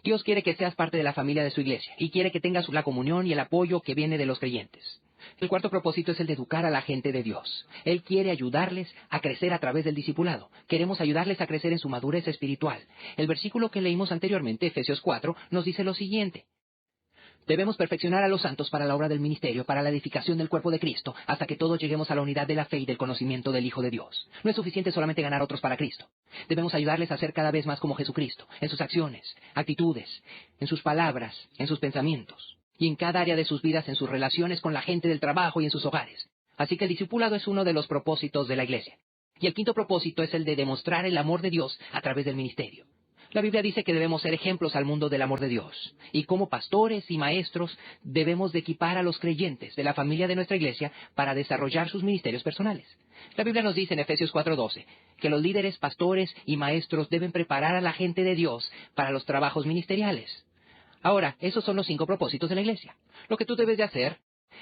Dios quiere que seas parte de la familia de su iglesia y quiere que tengas la comunión y el apoyo que viene de los creyentes. El cuarto propósito es el de educar a la gente de Dios. Él quiere ayudarles a crecer a través del discipulado. Queremos ayudarles a crecer en su madurez espiritual. El versículo que leímos anteriormente, Efesios 4, nos dice lo siguiente. Debemos perfeccionar a los santos para la obra del ministerio, para la edificación del cuerpo de Cristo, hasta que todos lleguemos a la unidad de la fe y del conocimiento del Hijo de Dios. No es suficiente solamente ganar otros para Cristo. Debemos ayudarles a ser cada vez más como Jesucristo, en sus acciones, actitudes, en sus palabras, en sus pensamientos, y en cada área de sus vidas, en sus relaciones con la gente del trabajo y en sus hogares. Así que el discipulado es uno de los propósitos de la iglesia. Y el quinto propósito es el de demostrar el amor de Dios a través del ministerio. La Biblia dice que debemos ser ejemplos al mundo del amor de Dios. Y como pastores y maestros debemos de equipar a los creyentes de la familia de nuestra iglesia para desarrollar sus ministerios personales. La Biblia nos dice en Efesios 4:12 que los líderes, pastores y maestros deben preparar a la gente de Dios para los trabajos ministeriales. Ahora, esos son los 5 propósitos de la iglesia. Lo que tú debes de hacer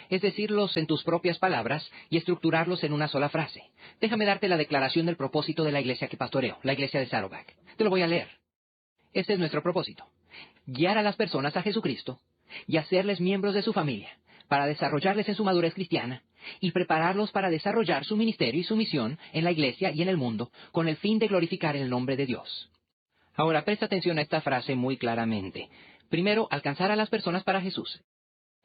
es decirlos en tus propias palabras y estructurarlos en una sola frase. Déjame darte la declaración del propósito de la iglesia que pastoreo, la iglesia de Saddleback. Te lo voy a leer. Este es nuestro propósito. Guiar a las personas a Jesucristo y hacerles miembros de su familia para desarrollarles en su madurez cristiana y prepararlos para desarrollar su ministerio y su misión en la iglesia y en el mundo con el fin de glorificar el nombre de Dios. Ahora, presta atención a esta frase muy claramente. Primero, alcanzar a las personas para Jesús.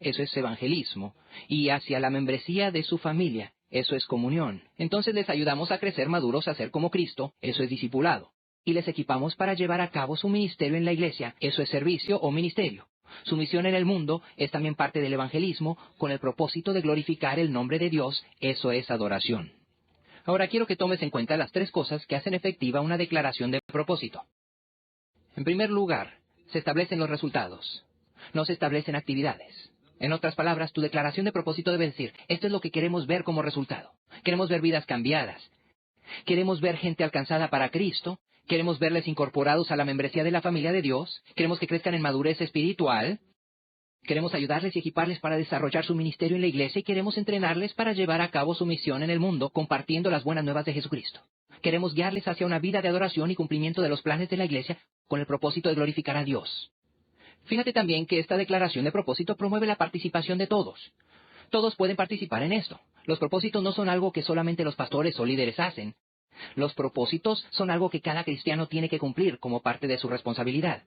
Eso es evangelismo. Y hacia la membresía de su familia. Eso es comunión. Entonces les ayudamos a crecer maduros a ser como Cristo. Eso es discipulado. Y les equipamos para llevar a cabo su ministerio en la iglesia. Eso es servicio o ministerio. Su misión en el mundo es también parte del evangelismo con el propósito de glorificar el nombre de Dios. Eso es adoración. Ahora quiero que tomes en cuenta las 3 cosas que hacen efectiva una declaración de propósito. En primer lugar, se establecen los resultados. No se establecen actividades. En otras palabras, tu declaración de propósito debe decir, esto es lo que queremos ver como resultado. Queremos ver vidas cambiadas. Queremos ver gente alcanzada para Cristo. Queremos verles incorporados a la membresía de la familia de Dios. Queremos que crezcan en madurez espiritual. Queremos ayudarles y equiparles para desarrollar su ministerio en la iglesia y queremos entrenarles para llevar a cabo su misión en el mundo compartiendo las buenas nuevas de Jesucristo. Queremos guiarles hacia una vida de adoración y cumplimiento de los planes de la iglesia con el propósito de glorificar a Dios. Fíjate también que esta declaración de propósito promueve la participación de todos. Todos pueden participar en esto. Los propósitos no son algo que solamente los pastores o líderes hacen. Los propósitos son algo que cada cristiano tiene que cumplir como parte de su responsabilidad.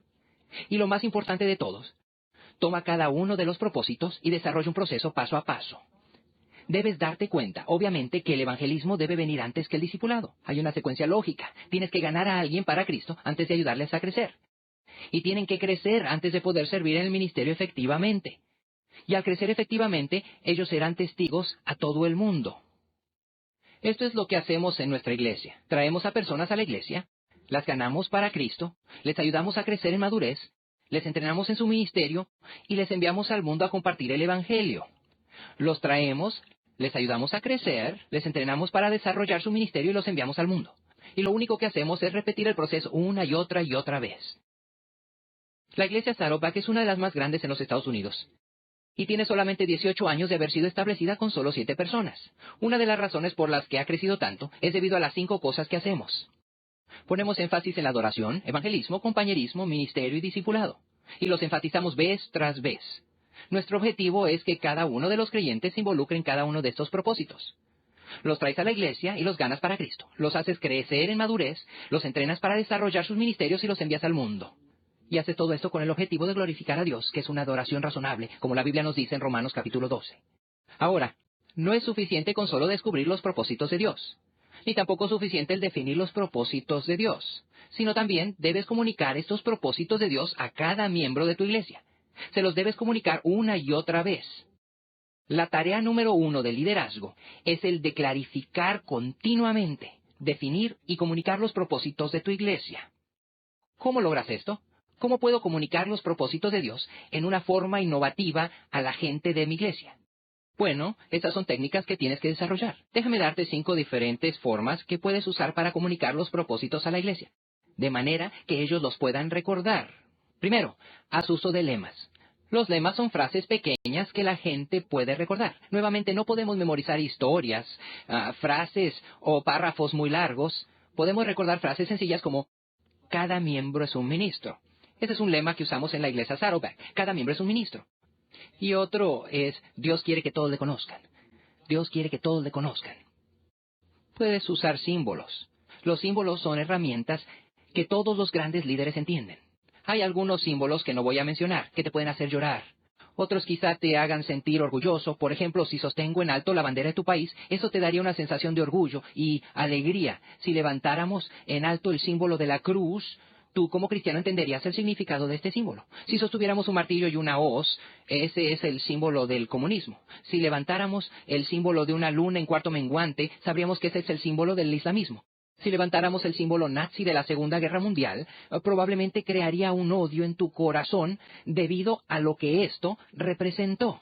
Y lo más importante de todos, toma cada uno de los propósitos y desarrolla un proceso paso a paso. Debes darte cuenta, obviamente, que el evangelismo debe venir antes que el discipulado. Hay una secuencia lógica. Tienes que ganar a alguien para Cristo antes de ayudarles a crecer. Y tienen que crecer antes de poder servir en el ministerio efectivamente. Y al crecer efectivamente, ellos serán testigos a todo el mundo. Esto es lo que hacemos en nuestra iglesia. Traemos a personas a la iglesia, las ganamos para Cristo, les ayudamos a crecer en madurez, les entrenamos en su ministerio y les enviamos al mundo a compartir el evangelio. Los traemos, les ayudamos a crecer, les entrenamos para desarrollar su ministerio y los enviamos al mundo. Y lo único que hacemos es repetir el proceso una y otra vez. La iglesia Saddleback es una de las más grandes en los Estados Unidos. Y tiene solamente 18 años de haber sido establecida con solo 7 personas. Una de las razones por las que ha crecido tanto es debido a las 5 cosas que hacemos. Ponemos énfasis en la adoración, evangelismo, compañerismo, ministerio y discipulado. Y los enfatizamos vez tras vez. Nuestro objetivo es que cada uno de los creyentes se involucre en cada uno de estos propósitos. Los traes a la iglesia y los ganas para Cristo. Los haces crecer en madurez, los entrenas para desarrollar sus ministerios y los envías al mundo. Y haces todo esto con el objetivo de glorificar a Dios, que es una adoración razonable, como la Biblia nos dice en Romanos capítulo 12. Ahora, no es suficiente con solo descubrir los propósitos de Dios, ni tampoco es suficiente el definir los propósitos de Dios, sino también debes comunicar estos propósitos de Dios a cada miembro de tu iglesia. Se los debes comunicar una y otra vez. La tarea número 1 del liderazgo es el de clarificar continuamente, definir y comunicar los propósitos de tu iglesia. ¿Cómo logras esto? ¿Cómo puedo comunicar los propósitos de Dios en una forma innovativa a la gente de mi iglesia? Bueno, estas son técnicas que tienes que desarrollar. Déjame darte 5 diferentes formas que puedes usar para comunicar los propósitos a la iglesia, de manera que ellos los puedan recordar. Primero, haz uso de lemas. Los lemas son frases pequeñas que la gente puede recordar. Nuevamente, no podemos memorizar historias, frases o párrafos muy largos. Podemos recordar frases sencillas como, cada miembro es un ministro. Ese es un lema que usamos en la iglesia Saddleback. Cada miembro es un ministro. Y otro es, Dios quiere que todos le conozcan. Dios quiere que todos le conozcan. Puedes usar símbolos. Los símbolos son herramientas que todos los grandes líderes entienden. Hay algunos símbolos que no voy a mencionar, que te pueden hacer llorar. Otros quizá te hagan sentir orgulloso. Por ejemplo, si sostengo en alto la bandera de tu país, eso te daría una sensación de orgullo y alegría. Si levantáramos en alto el símbolo de la cruz, tú como cristiano entenderías el significado de este símbolo. Si sostuviéramos un martillo y una hoz, ese es el símbolo del comunismo. Si levantáramos el símbolo de una luna en cuarto menguante, sabríamos que ese es el símbolo del islamismo. Si levantáramos el símbolo nazi de la Segunda Guerra Mundial, probablemente crearía un odio en tu corazón debido a lo que esto representó.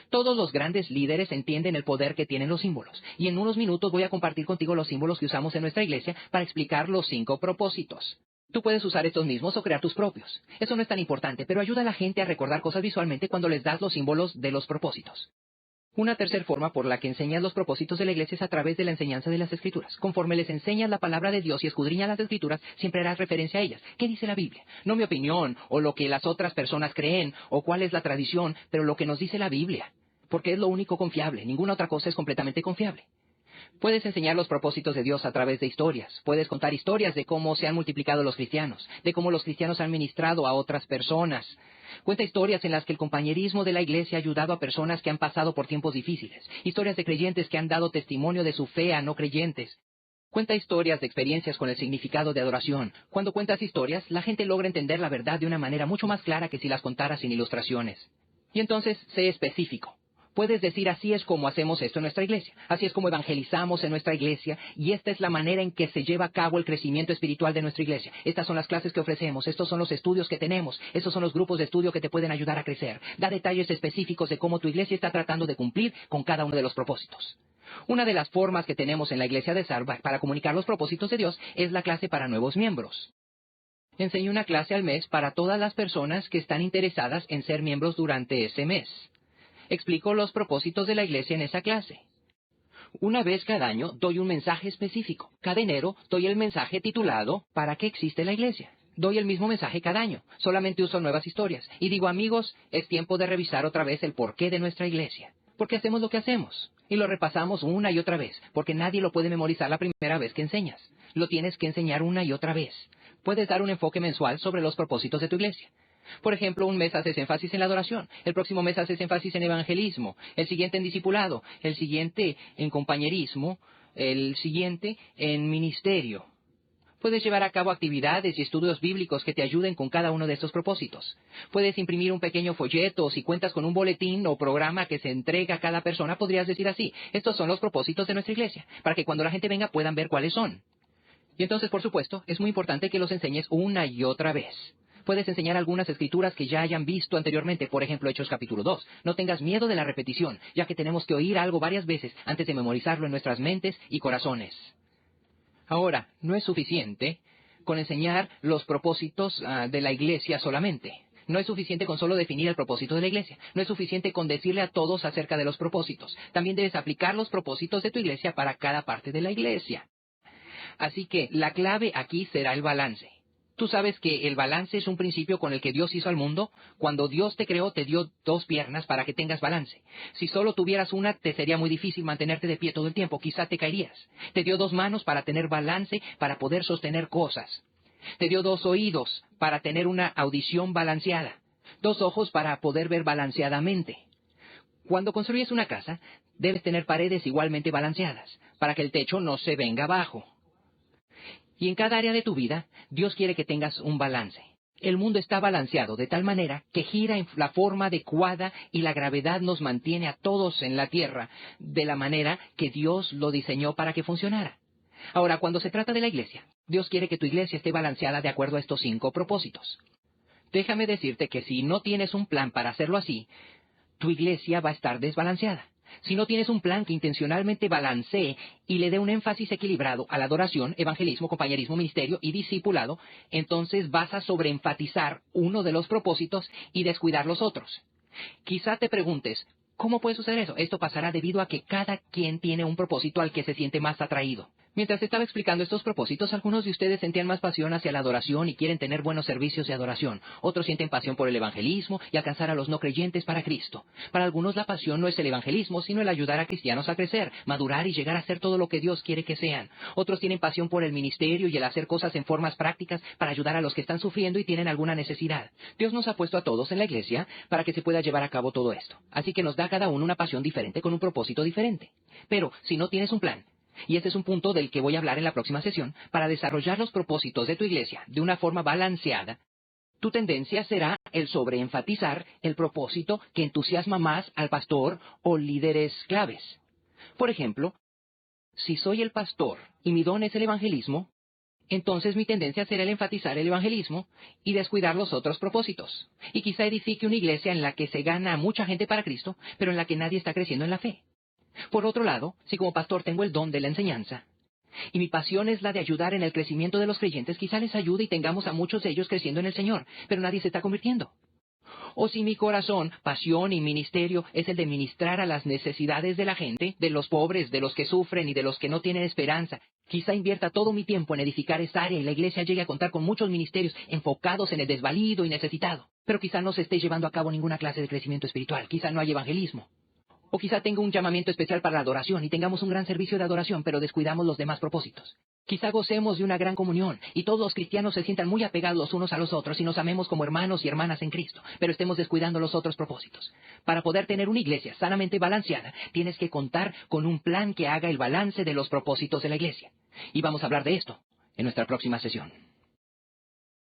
Todos los grandes líderes entienden el poder que tienen los símbolos, y en unos minutos voy a compartir contigo los símbolos que usamos en nuestra iglesia para explicar los 5 propósitos. Tú puedes usar estos mismos o crear tus propios. Eso no es tan importante, pero ayuda a la gente a recordar cosas visualmente cuando les das los símbolos de los propósitos. Una tercera forma por la que enseñas los propósitos de la iglesia es a través de la enseñanza de las Escrituras. Conforme les enseñas la palabra de Dios y escudriñas las Escrituras, siempre harás referencia a ellas. ¿Qué dice la Biblia? No mi opinión, o lo que las otras personas creen, o cuál es la tradición, pero lo que nos dice la Biblia. Porque es lo único confiable. Ninguna otra cosa es completamente confiable. Puedes enseñar los propósitos de Dios a través de historias. Puedes contar historias de cómo se han multiplicado los cristianos, de cómo los cristianos han ministrado a otras personas. Cuenta historias en las que el compañerismo de la iglesia ha ayudado a personas que han pasado por tiempos difíciles. Historias de creyentes que han dado testimonio de su fe a no creyentes. Cuenta historias de experiencias con el significado de adoración. Cuando cuentas historias, la gente logra entender la verdad de una manera mucho más clara que si las contaras sin ilustraciones. Y entonces, sé específico. Puedes decir, así es como hacemos esto en nuestra iglesia, así es como evangelizamos en nuestra iglesia, y esta es la manera en que se lleva a cabo el crecimiento espiritual de nuestra iglesia. Estas son las clases que ofrecemos, estos son los estudios que tenemos, estos son los grupos de estudio que te pueden ayudar a crecer. Da detalles específicos de cómo tu iglesia está tratando de cumplir con cada uno de los propósitos. Una de las formas que tenemos en la iglesia de Saddleback para comunicar los propósitos de Dios es la clase para nuevos miembros. Enseño una clase al mes para todas las personas que están interesadas en ser miembros durante ese mes. Explico los propósitos de la iglesia en esa clase. Una vez cada año doy un mensaje específico. Cada enero doy el mensaje titulado ¿Para qué existe la iglesia? Doy el mismo mensaje cada año. Solamente uso nuevas historias. Y digo, amigos, es tiempo de revisar otra vez el porqué de nuestra iglesia. Porque hacemos lo que hacemos. Y lo repasamos una y otra vez. Porque nadie lo puede memorizar la primera vez que enseñas. Lo tienes que enseñar una y otra vez. Puedes dar un enfoque mensual sobre los propósitos de tu iglesia. Por ejemplo, un mes haces énfasis en la adoración, el próximo mes haces énfasis en evangelismo, el siguiente en discipulado, el siguiente en compañerismo, el siguiente en ministerio. Puedes llevar a cabo actividades y estudios bíblicos que te ayuden con cada uno de estos propósitos. Puedes imprimir un pequeño folleto, o si cuentas con un boletín o programa que se entrega a cada persona, podrías decir así, estos son los propósitos de nuestra iglesia, para que cuando la gente venga puedan ver cuáles son. Y entonces, por supuesto, es muy importante que los enseñes una y otra vez. Puedes enseñar algunas escrituras que ya hayan visto anteriormente, por ejemplo, Hechos capítulo 2. No tengas miedo de la repetición, ya que tenemos que oír algo varias veces antes de memorizarlo en nuestras mentes y corazones. Ahora, no es suficiente con enseñar los propósitos de la iglesia solamente. No es suficiente con solo definir el propósito de la iglesia. No es suficiente con decirle a todos acerca de los propósitos. También debes aplicar los propósitos de tu iglesia para cada parte de la iglesia. Así que la clave aquí será el balance. Tú sabes que el balance es un principio con el que Dios hizo al mundo. Cuando Dios te creó, te dio 2 piernas para que tengas balance. Si solo tuvieras una, te sería muy difícil mantenerte de pie todo el tiempo. Quizá te caerías. Te dio 2 manos para tener balance, para poder sostener cosas. Te dio 2 oídos para tener una audición balanceada. 2 ojos para poder ver balanceadamente. Cuando construyes una casa, debes tener paredes igualmente balanceadas, para que el techo no se venga abajo. Y en cada área de tu vida, Dios quiere que tengas un balance. El mundo está balanceado de tal manera que gira en la forma adecuada y la gravedad nos mantiene a todos en la tierra de la manera que Dios lo diseñó para que funcionara. Ahora, cuando se trata de la iglesia, Dios quiere que tu iglesia esté balanceada de acuerdo a estos 5 propósitos. Déjame decirte que si no tienes un plan para hacerlo así, tu iglesia va a estar desbalanceada. Si no tienes un plan que intencionalmente balancee y le dé un énfasis equilibrado a la adoración, evangelismo, compañerismo, ministerio y discipulado, entonces vas a sobreenfatizar uno de los propósitos y descuidar los otros. Quizá te preguntes, ¿cómo puede suceder eso? Esto pasará debido a que cada quien tiene un propósito al que se siente más atraído. Mientras estaba explicando estos propósitos, algunos de ustedes sentían más pasión hacia la adoración y quieren tener buenos servicios de adoración. Otros sienten pasión por el evangelismo y alcanzar a los no creyentes para Cristo. Para algunos la pasión no es el evangelismo, sino el ayudar a cristianos a crecer, madurar y llegar a ser todo lo que Dios quiere que sean. Otros tienen pasión por el ministerio y el hacer cosas en formas prácticas para ayudar a los que están sufriendo y tienen alguna necesidad. Dios nos ha puesto a todos en la iglesia para que se pueda llevar a cabo todo esto. Así que nos da a cada uno una pasión diferente con un propósito diferente. Pero si no tienes un plan, y este es un punto del que voy a hablar en la próxima sesión, para desarrollar los propósitos de tu iglesia de una forma balanceada, tu tendencia será el sobreenfatizar el propósito que entusiasma más al pastor o líderes claves. Por ejemplo, si soy el pastor y mi don es el evangelismo, entonces mi tendencia será el enfatizar el evangelismo y descuidar los otros propósitos. Y quizá edifique una iglesia en la que se gana a mucha gente para Cristo, pero en la que nadie está creciendo en la fe. Por otro lado, si como pastor tengo el don de la enseñanza, y mi pasión es la de ayudar en el crecimiento de los creyentes, quizá les ayude y tengamos a muchos de ellos creciendo en el Señor, pero nadie se está convirtiendo. O si mi corazón, pasión y ministerio es el de ministrar a las necesidades de la gente, de los pobres, de los que sufren y de los que no tienen esperanza, quizá invierta todo mi tiempo en edificar esa área y la iglesia llegue a contar con muchos ministerios enfocados en el desvalido y necesitado. Pero quizá no se esté llevando a cabo ninguna clase de crecimiento espiritual, quizá no hay evangelismo. O quizá tenga un llamamiento especial para la adoración y tengamos un gran servicio de adoración, pero descuidamos los demás propósitos. Quizá gocemos de una gran comunión y todos los cristianos se sientan muy apegados los unos a los otros y nos amemos como hermanos y hermanas en Cristo, pero estemos descuidando los otros propósitos. Para poder tener una iglesia sanamente balanceada, tienes que contar con un plan que haga el balance de los propósitos de la iglesia. Y vamos a hablar de esto en nuestra próxima sesión.